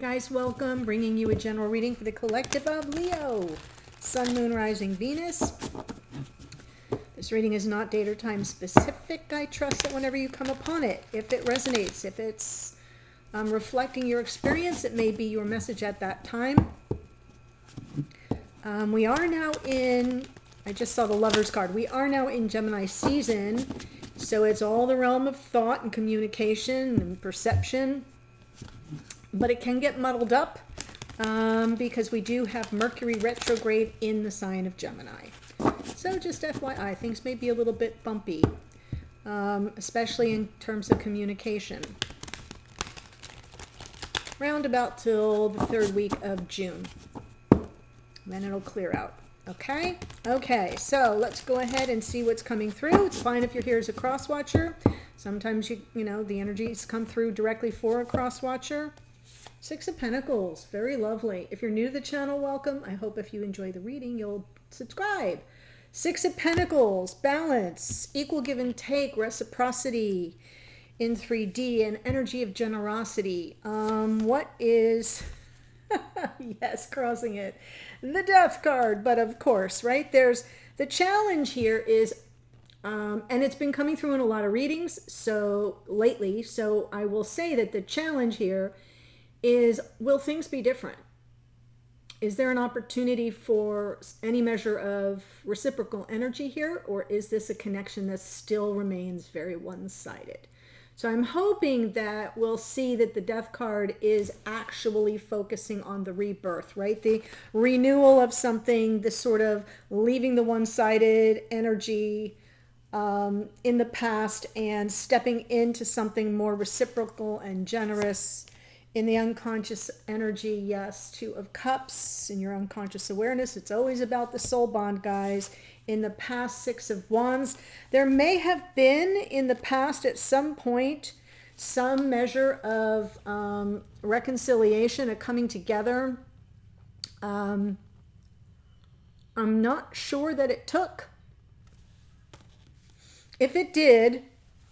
guys, welcome. Bringing you a general reading for the collective of Leo, Sun, Moon, Rising, Venus. This reading is not date or time specific. I trust that whenever you come upon it, if it resonates, if it's reflecting your experience, it may be your message at that time. We are now in, I just saw the Lover's card. We are now in Gemini season, so it's all the realm of thought and communication and perception. But it can get muddled up because we do have Mercury retrograde in the sign of Gemini. So just FYI, things may be a little bit bumpy, especially in terms of communication. Round about till the third week of June. Then it'll clear out. Okay? Okay, so let's go ahead and see what's coming through. It's fine if you're here as a cross watcher. Sometimes you know, the energies come through directly for a cross watcher. Six of Pentacles, very lovely. If you're new to the channel, welcome. I hope if you enjoy the reading, you'll subscribe. Six of Pentacles, balance, equal give and take, reciprocity in 3D, and energy of generosity. What is, yes, crossing it, the Death card, but of course, right, there's, the challenge here is, and it's been coming through in a lot of readings, so lately, so I will say that the challenge here is, will things be different? Is there an opportunity for any measure of reciprocal energy here, or is this a connection that still remains very one-sided? So I'm hoping that we'll see that the Death card is actually focusing on the rebirth, right? The renewal of something, the sort of leaving the one-sided energy in the past and stepping into something more reciprocal and generous. In the unconscious energy, yes, Two of Cups. In your unconscious awareness, it's always about the soul bond, guys. In the past, Six of Wands. There may have been, in the past, at some point, some measure of reconciliation, a coming together. I'm not sure that it took. If it did,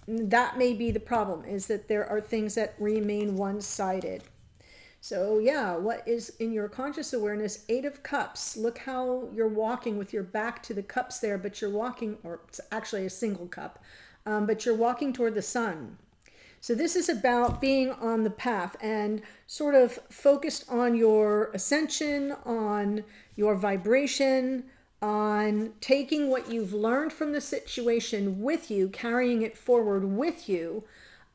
that may be the problem, is that there are things that remain one-sided. So yeah, what is in your conscious awareness? Eight of Cups. Look how you're walking with your back to the cups there, but you're walking, or it's actually a single cup, but you're walking toward the sun. So this is about being on the path and sort of focused on your ascension, on your vibration, on taking what you've learned from the situation with you, carrying it forward with you,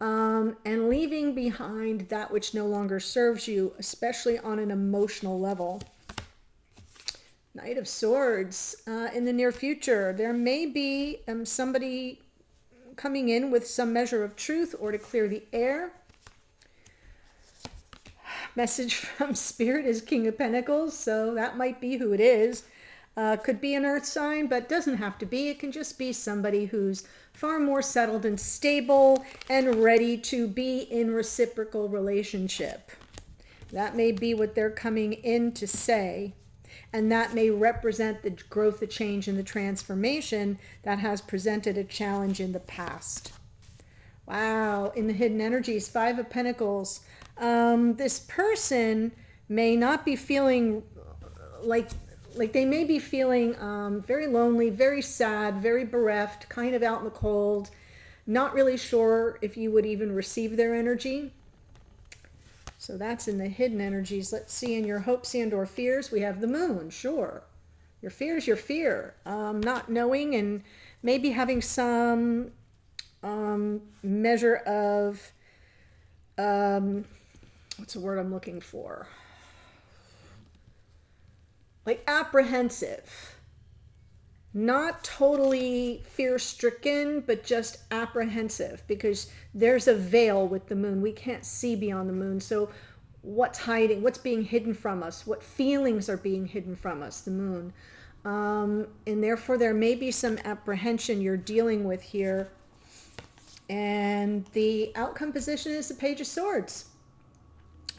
and leaving behind that which no longer serves you, especially on an emotional level. Knight of Swords. In the near future, there may be somebody coming in with some measure of truth or to clear the air. Message from Spirit is King of Pentacles, so that might be who it is. Could be an earth sign, but doesn't have to be. It can just be somebody who's far more settled and stable and ready to be in reciprocal relationship. That may be what they're coming in to say, and that may represent the growth, the change, and the transformation that has presented a challenge in the past. Wow, in the hidden energies, Five of Pentacles. This person may not be feeling like they may be feeling very lonely, very sad, very bereft, kind of out in the cold, not really sure if you would even receive their energy. So that's in the hidden energies. Let's see, in your hopes and or fears, we have the moon, sure. Your fear is your fear. Not knowing and maybe having some measure of, what's the word I'm looking for? Like apprehensive, not totally fear-stricken, but just apprehensive, because there's a veil with the moon. We can't see beyond the moon. So what's hiding, what's being hidden from us, what feelings are being hidden from us, the moon. And therefore there may be some apprehension you're dealing with here. And the outcome position is the Page of Swords.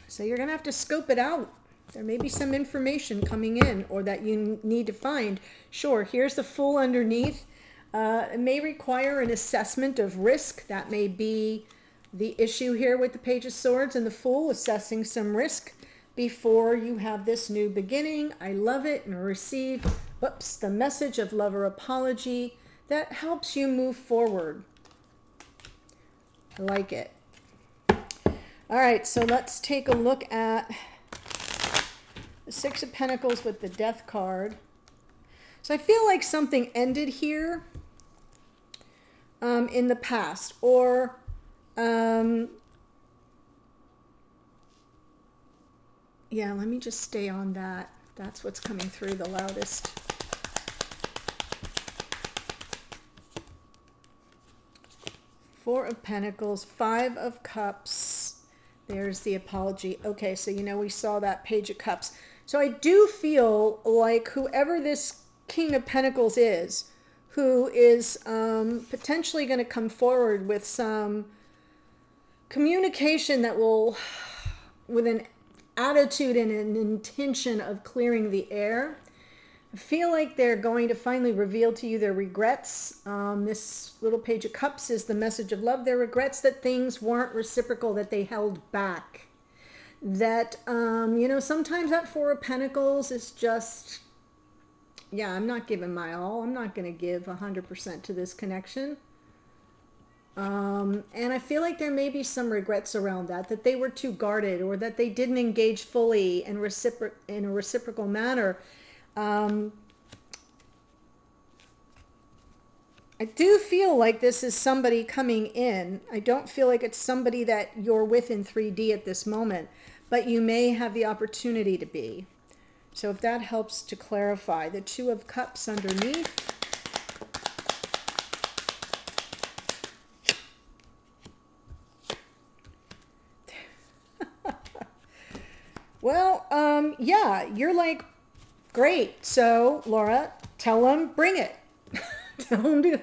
So you're going to have to scope it out. There may be some information coming in or that you need to find. Sure, here's the Fool underneath. It may require an assessment of risk. That may be the issue here with the Page of Swords and the Fool, assessing some risk. before you have this new beginning. I love it, and receive, whoops, the message of love or apology that helps you move forward. I like it. All right, so let's take a look at the Six of Pentacles with the Death card. So I feel like something ended here in the past, or yeah, let me just stay on that. That's what's coming through the loudest. Four of Pentacles, Five of Cups. There's the apology. Okay, so we saw that Page of Cups. So I do feel like whoever this King of Pentacles is, who is potentially going to come forward with some communication that will, with an attitude and an intention of clearing the air. I feel like they're going to finally reveal to you their regrets. This little Page of Cups is the message of love. Their regrets that things weren't reciprocal, that they held back. That, sometimes that Four of Pentacles is just, yeah, I'm not giving my all. I'm not going to give 100% to this connection. And I feel like there may be some regrets around that they were too guarded, or that they didn't engage fully in a reciprocal manner. I do feel like this is somebody coming in. I don't feel like it's somebody that you're with in 3D at this moment, but you may have the opportunity to be. So if that helps to clarify, the Two of Cups underneath. Well, yeah, you're like, great. So, Laura, tell them, bring it. Tell them to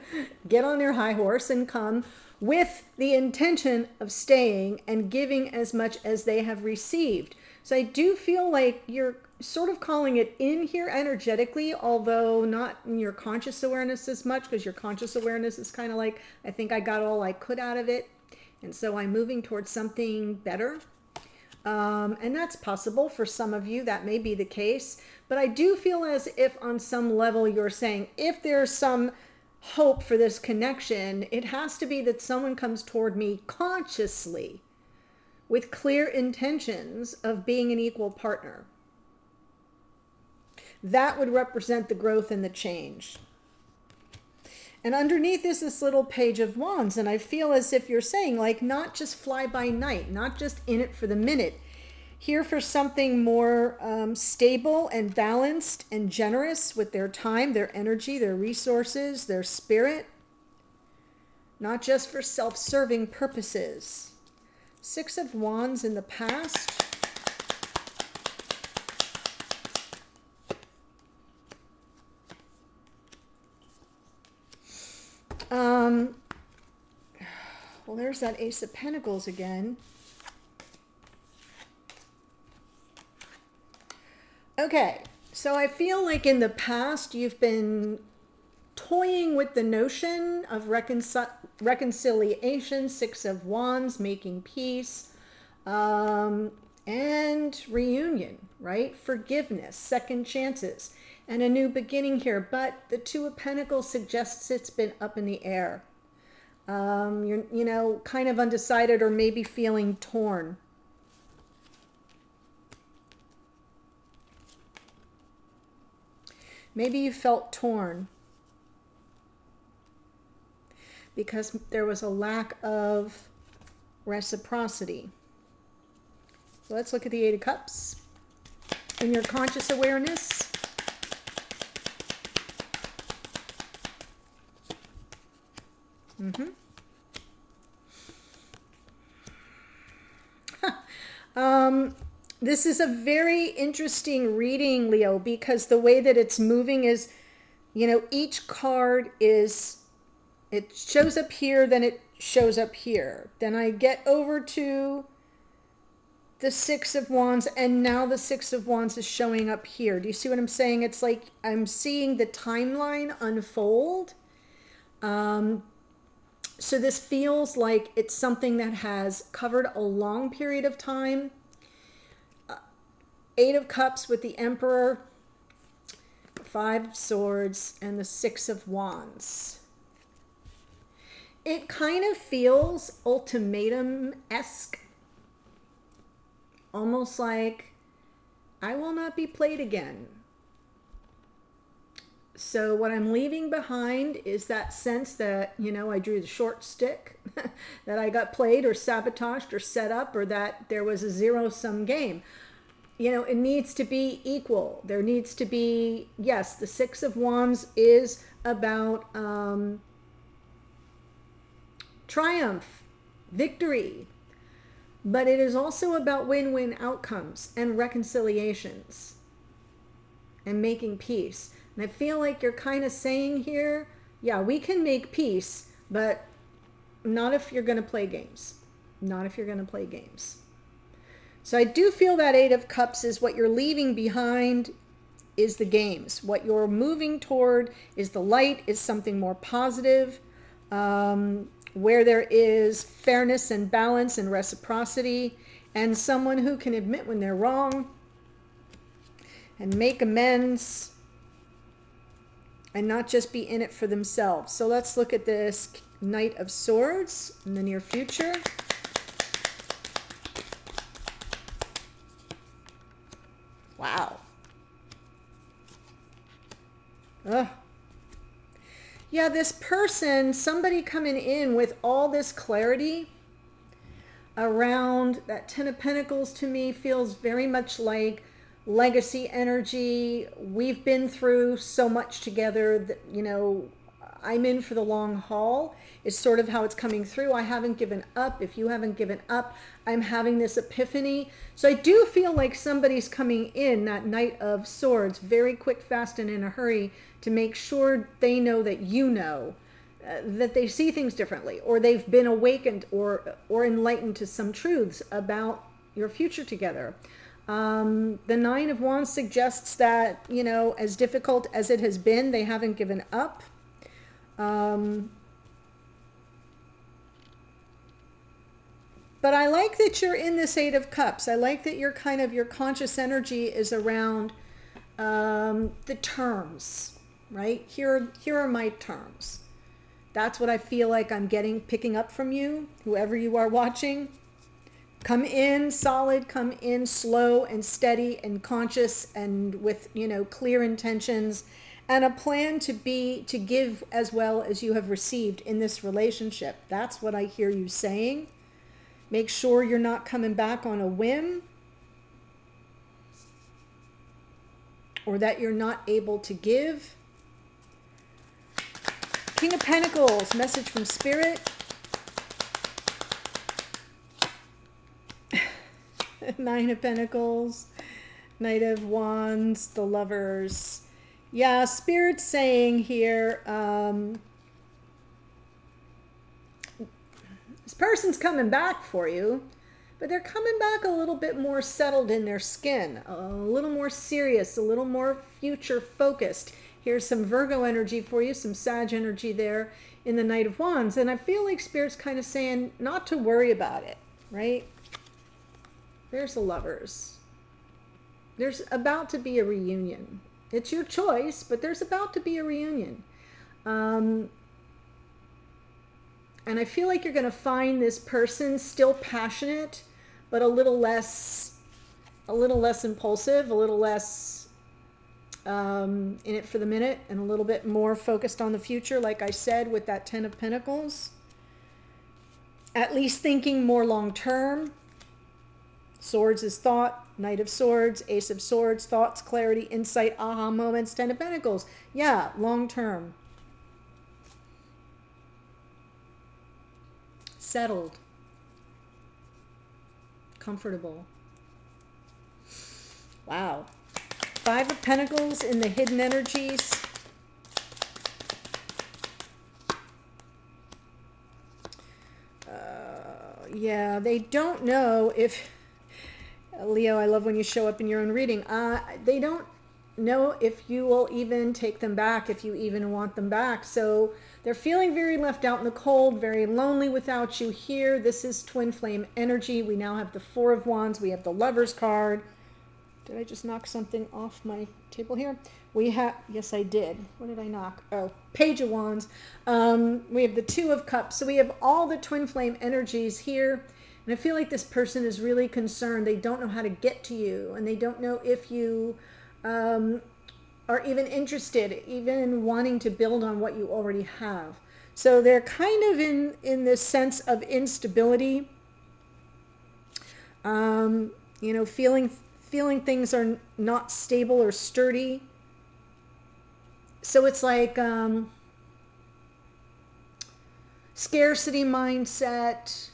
get on their high horse and come with the intention of staying and giving as much as they have received. So I do feel like you're sort of calling it in here energetically, although not in your conscious awareness as much, because your conscious awareness is kind of like, I think I got all I could out of it, and so I'm moving towards something better. And that's possible for some of you. That may be the case. But I do feel as if on some level you're saying, if there's some hope for this connection, it has to be that someone comes toward me consciously with clear intentions of being an equal partner. That would represent the growth and the change. And underneath is this little Page of Wands. And I feel as if you're saying, like, not just fly by night, not just in it for the minute. Here for something more stable and balanced and generous with their time, their energy, their resources, their spirit. Not just for self-serving purposes. Six of Wands in the past. Well, there's that Ace of Pentacles again. Okay, so I feel like in the past you've been toying with the notion of reconciliation, Six of Wands, making peace, and reunion, right? Forgiveness, second chances, and a new beginning here. But the Two of Pentacles suggests it's been up in the air. You're, kind of undecided, or maybe feeling torn. Maybe you felt torn because there was a lack of reciprocity. So let's look at the Eight of Cups. In your conscious awareness, this is a very interesting reading, Leo, because the way that it's moving is, each card is, it shows up here, then it shows up here. Then I get over to the Six of Wands, and now the Six of Wands is showing up here. Do you see what I'm saying? It's like I'm seeing the timeline unfold. So this feels like it's something that has covered a long period of time. Eight of Cups with the Emperor, Five of Swords, and the Six of Wands. It kind of feels ultimatum-esque. Almost like, I will not be played again. So what I'm leaving behind is that sense that, you know, I drew the short stick, that I got played or sabotaged or set up, or that there was a zero-sum game. You know, it needs to be equal. There needs to be, yes, the Six of Wands is about triumph, victory, but it is also about win-win outcomes and reconciliations and making peace. And I feel like you're kind of saying here, yeah, we can make peace, but not if you're going to play games. Not if you're going to play games. So I do feel that Eight of Cups is what you're leaving behind is the games. What you're moving toward is the light, is something more positive, where there is fairness and balance and reciprocity, and someone who can admit when they're wrong and make amends and not just be in it for themselves. So let's look at this Knight of Swords in the near future. Wow. Ugh. Yeah, this person, somebody coming in with all this clarity around that Ten of Pentacles, to me feels very much like legacy energy. We've been through so much together that, you know, I'm in for the long haul is sort of how it's coming through. I haven't given up. If you haven't given up, I'm having this epiphany. So I do feel like somebody's coming in, that Knight of Swords, very quick, fast, and in a hurry to make sure they know that you know, that they see things differently, or they've been awakened or enlightened to some truths about your future together. The Nine of Wands suggests that, you know, as difficult as it has been, they haven't given up. But I like that you're in this Eight of Cups. I like that you're kind of, your conscious energy is around the terms, right? Here are my terms. That's what I feel like I'm picking up from you, whoever you are watching. Come in solid, come in slow and steady and conscious and with, you know, clear intentions and a plan to give as well as you have received in this relationship. That's what I hear you saying. Make sure you're not coming back on a whim, or that you're not able to give. King of Pentacles, message from Spirit. Nine of Pentacles, Knight of Wands, the Lovers. Yeah, Spirit's saying here, this person's coming back for you, but they're coming back a little bit more settled in their skin, a little more serious, a little more future focused. Here's some Virgo energy for you, some Sag energy there in the Knight of Wands. And I feel like Spirit's kind of saying not to worry about it, right? There's the Lovers. There's about to be a reunion. It's your choice, but there's about to be a reunion. And I feel like you're going to find this person still passionate, but a little less impulsive, a little less in it for the minute, and a little bit more focused on the future, like I said, with that Ten of Pentacles. At least thinking more long term. Swords is thought, Knight of Swords, Ace of Swords, thoughts, clarity, insight, aha moments, Ten of Pentacles. Yeah, long term. Settled. Comfortable. Wow. Five of Pentacles in the hidden energies. Yeah, they don't know if... Leo, I love when you show up in your own reading. They don't know if you will even take them back, if you even want them back. So they're feeling very left out in the cold, very lonely without you here. This is twin flame energy. We now have the Four of Wands. We have the Lovers card. Did I just knock something off my table here? We have, yes, I did. What did I knock? Oh, Page of Wands. We have the Two of Cups. So we have all the twin flame energies here. And I feel like this person is really concerned. They don't know how to get to you. And they don't know if you are even interested, even in wanting to build on what you already have. So they're kind of in this sense of instability. You know, feeling things are not stable or sturdy. So it's like scarcity mindset,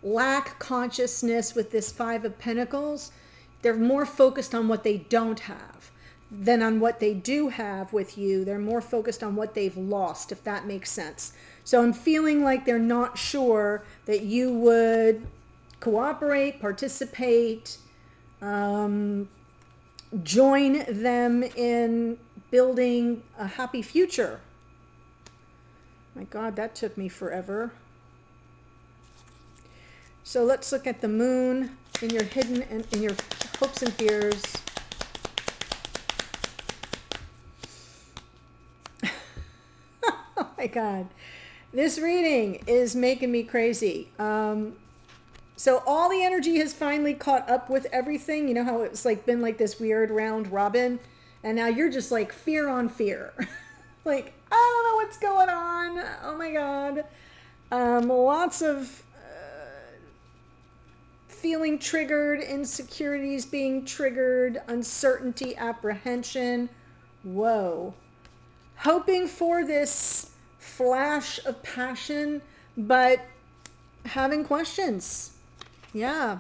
lack consciousness with this Five of Pentacles. They're more focused on what they don't have than on what they do have with you. They're more focused on what they've lost, if that makes sense. So I'm feeling like they're not sure that you would cooperate, participate, join them in building a happy future. My God, that took me forever. So let's look at the moon in your hidden and in your hopes and fears. Oh my God. This reading is making me crazy. So all the energy has finally caught up with everything. You know how it's like been like this weird round robin, and now you're just like fear on fear. Like, I don't know what's going on. Oh my God. Lots of feeling triggered, insecurities being triggered, uncertainty, apprehension. Whoa. Hoping for this flash of passion, but having questions. Yeah.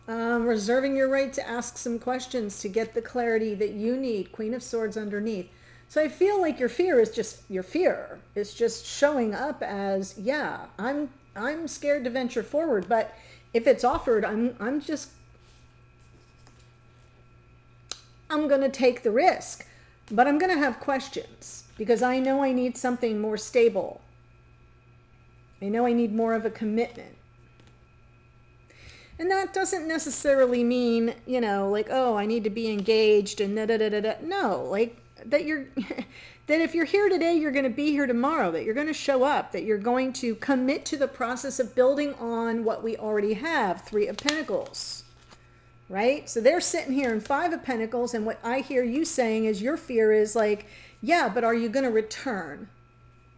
Reserving your right to ask some questions to get the clarity that you need. Queen of Swords underneath. So I feel like your fear is just your fear. It's just showing up as, yeah, I'm scared to venture forward, but if it's offered, I'm going to take the risk, but I'm going to have questions because I know I need something more stable. I know I need more of a commitment. And that doesn't necessarily mean, you know, like, oh, I need to be engaged and da-da-da-da-da. No, like that you're, that if you're here today, you're going to be here tomorrow, that you're going to show up, that you're going to commit to the process of building on what we already have. Three of Pentacles, right? So they're sitting here in Five of Pentacles. And what I hear you saying is your fear is like, yeah, but are you going to return?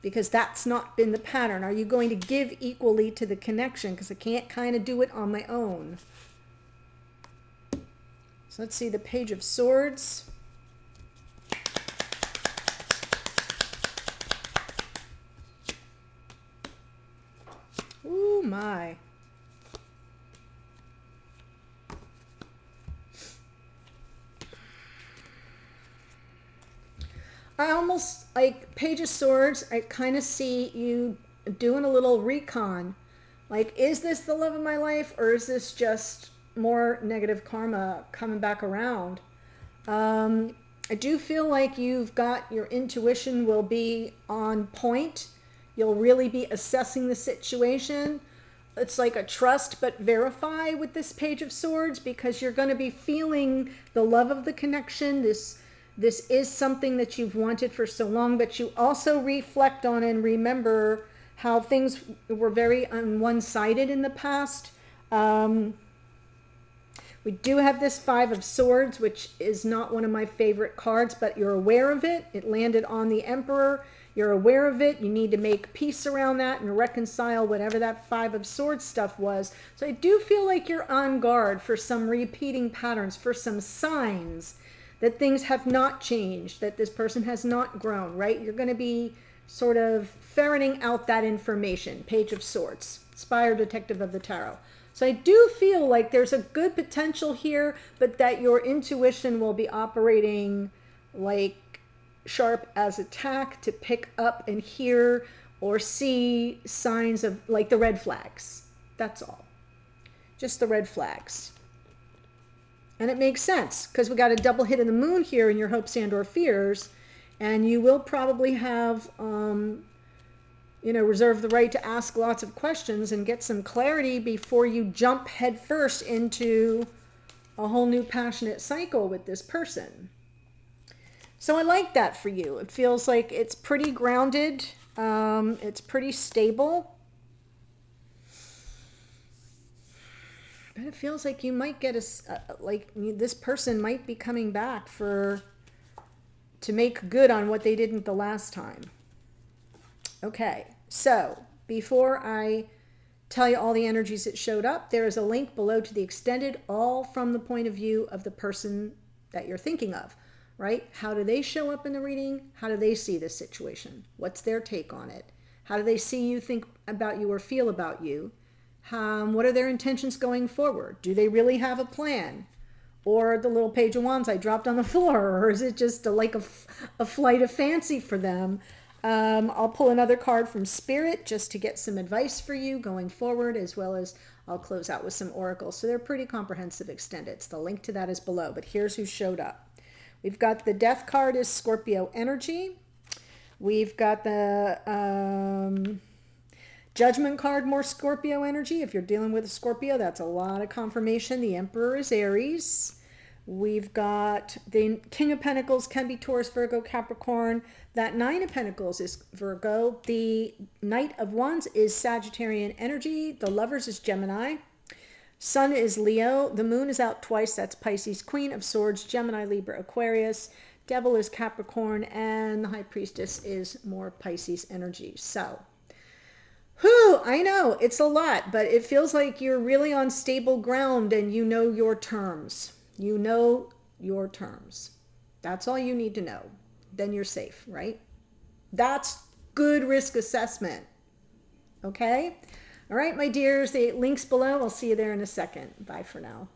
Because that's not been the pattern. Are you going to give equally to the connection? Because I can't kind of do it on my own. So let's see the Page of Swords. Ooh, my. I almost, like, Page of Swords, I kind of see you doing a little recon. Like, is this the love of my life, or is this just more negative karma coming back around? I do feel like you've got, your intuition will be on point. You'll really be assessing the situation. It's like a trust but verify with this Page of Swords, because you're going to be feeling the love of the connection. This is something that you've wanted for so long, but you also reflect on and remember how things were very one-sided in the past. We do have this Five of Swords, which is not one of my favorite cards, but you're aware of it. It landed on the Emperor. You're aware of it. You need to make peace around that and reconcile whatever that Five of Swords stuff was. So I do feel like you're on guard for some repeating patterns, for some signs that things have not changed, that this person has not grown, right? You're going to be sort of ferreting out that information. Page of Swords, Spire Detective of the Tarot. So I do feel like there's a good potential here, but that your intuition will be operating like sharp as a tack to pick up and hear or see signs of, like, the red flags. That's all. Just the red flags. And it makes sense because we got a double hit of the moon here in your hopes and or fears, and you will probably have, reserve the right to ask lots of questions and get some clarity before you jump headfirst into a whole new passionate cycle with this person. So I like that for you. It feels like it's pretty grounded. It's pretty stable. But it feels like you might get like this person might be coming back to make good on what they didn't the last time. Okay, so before I tell you all the energies that showed up, there is a link below to the extended, all from the point of view of the person that you're thinking of, right? How do they show up in the reading? How do they see this situation? What's their take on it? How do they see you, think about you, or feel about you? What are their intentions going forward? Do they really have a plan? Or the little page of wands I dropped on the floor? Or is it just like a flight of fancy for them? I'll pull another card from Spirit just to get some advice for you going forward, as well as I'll close out with some oracles. So they're pretty comprehensive extendeds. The link to that is below, but here's who showed up. We've got the Death card is Scorpio energy. We've got the Judgment card, more Scorpio energy. If you're dealing with a Scorpio, that's a lot of confirmation. The Emperor is Aries. We've got the King of Pentacles, can be Taurus, Virgo, Capricorn. That Nine of Pentacles is Virgo. The Knight of Wands is Sagittarian energy. The Lovers is Gemini. Sun is Leo. The Moon is out twice. That's Pisces. Queen of Swords, Gemini, Libra, Aquarius. Devil is Capricorn. And the High Priestess is more Pisces energy. So, whew, I know it's a lot, but it feels like you're really on stable ground and you know your terms. You know your terms. That's all you need to know. Then you're safe, right? That's good risk assessment. Okay? All right, my dears, the link's below. I'll see you there in a second. Bye for now.